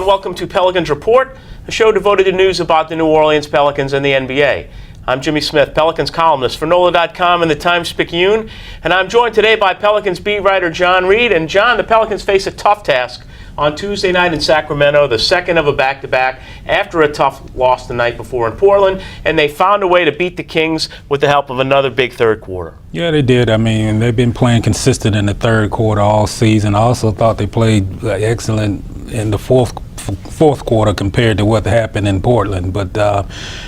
everyone. Welcome to Pelicans Report, a show devoted to news about the New Orleans Pelicans and the NBA. I'm Jimmy Smith, Pelicans columnist for NOLA.com and the Times-Picayune, and I'm joined today by Pelicans beat writer John Reid. And John, the Pelicans face a tough task on Tuesday night in Sacramento, the second of a back-to-back after a tough loss the night before in Portland, and they found a way to beat the Kings with the help of another big third quarter. Yeah, they did. I mean, they've been playing consistent in the third quarter all season. I also thought they played excellent in the fourth quarter compared to what happened in Portland. But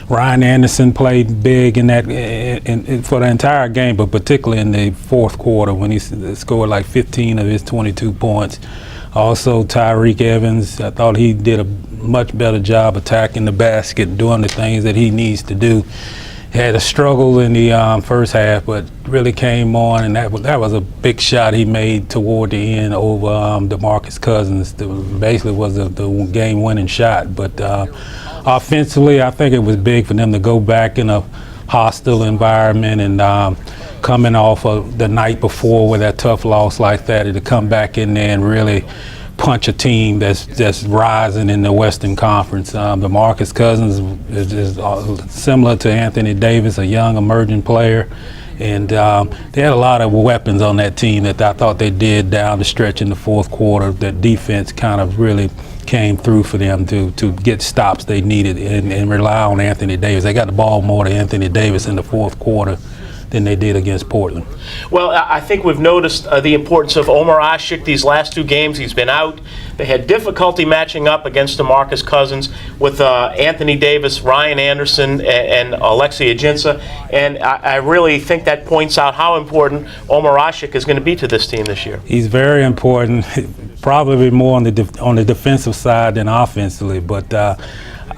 Ryan Anderson played big in that for the entire game, but particularly in the fourth quarter when he scored like 15 of his 22 points. Also, Tyreke Evans, I thought he did a much better job attacking the basket, doing the things that he needs to do. Had a struggle in the first half, but really came on, and that was a big shot he made toward the end over DeMarcus Cousins. That basically was the game-winning shot. But offensively, I think it was big for them to go back in a hostile environment and coming off of the night before with that tough loss like that, to come back in there and really punch a team that's rising in the Western Conference. DeMarcus Cousins is similar to Anthony Davis, a young emerging player, and they had a lot of weapons on that team that I thought they did down the stretch in the fourth quarter. That defense kind of really came through for them to get stops they needed and rely on Anthony Davis. They got the ball more to Anthony Davis in the fourth quarter than they did against Portland. Well, I think we've noticed the importance of Omer Asik these last two games. He's been out. They had difficulty matching up against DeMarcus Cousins with Anthony Davis, Ryan Anderson, and Alexei Ajinça. And I really think that points out how important Omer Asik is going to be to this team this year. He's very important, probably more on the defensive side than offensively. But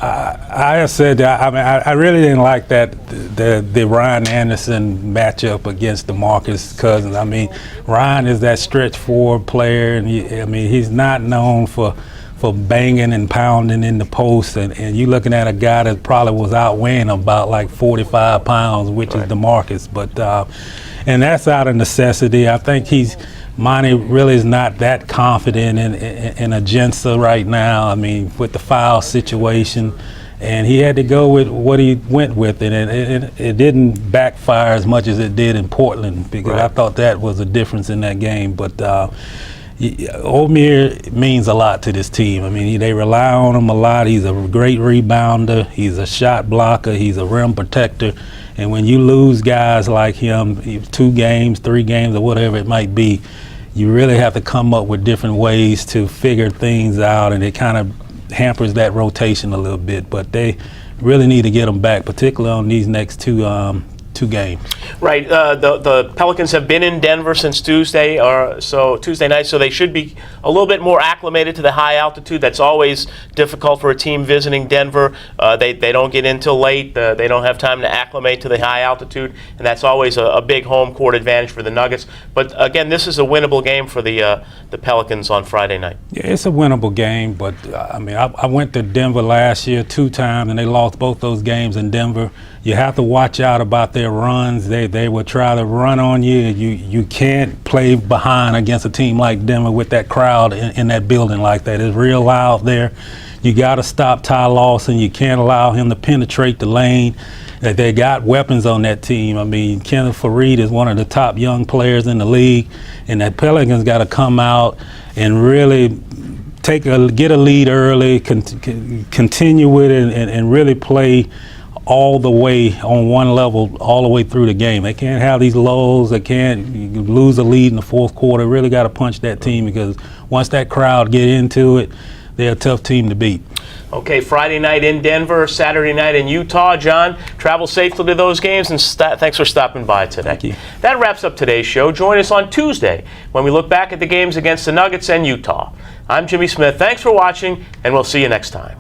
I said that I really didn't like the Ryan Anderson matchup against DeMarcus Cousins. I mean, Ryan is that stretch forward player, and he's not known for banging and pounding in the post, and you're looking at a guy that probably was outweighing about like 45 pounds, which is DeMarcus. But and that's out of necessity. I think Monty really is not that confident in Ajinça right now. I mean, with the foul situation, and he had to go with what he went with, and it didn't backfire as much as it did in Portland, because I thought that was a difference in that game. But Omer means a lot to this team. I mean, they rely on him a lot. He's a great rebounder. He's a shot blocker. He's a rim protector. And when you lose guys like him, 2 games, 3 games, or whatever it might be, you really have to come up with different ways to figure things out, and it kind of hampers that rotation a little bit. But they really need to get them back, particularly on these next two games. Right. The Pelicans have been in Denver since Tuesday night, so they should be a little bit more acclimated to the high altitude. That's always difficult for a team visiting Denver. They don't get in till late. They don't have time to acclimate to the high altitude, and that's always a big home court advantage for the Nuggets. But again, this is a winnable game for the Pelicans on Friday night. Yeah, it's a winnable game, but I went to Denver last year 2 times, and they lost both those games in Denver. You have to watch out about their runs. They will try to run on you. You can't play behind against a team like Denver with that crowd in that building like that. It's real loud there. You got to stop Ty Lawson. You can't allow him to penetrate the lane. They got weapons on that team. I mean, Kenneth Faried is one of the top young players in the league, and that Pelicans got to come out and really get a lead early, continue with it, and really play all the way on one level all the way through the game. They can't have these lulls. They can't lose a lead in the fourth quarter. Really got to punch that team, because once that crowd get into it, they're a tough team to beat. Okay, Friday night in Denver, Saturday night in Utah. John, travel safely to those games, and thanks for stopping by today. Thank you. That wraps up today's show. Join us on Tuesday when we look back at the games against the Nuggets and Utah. I'm Jimmy Smith. Thanks for watching, and we'll see you next time.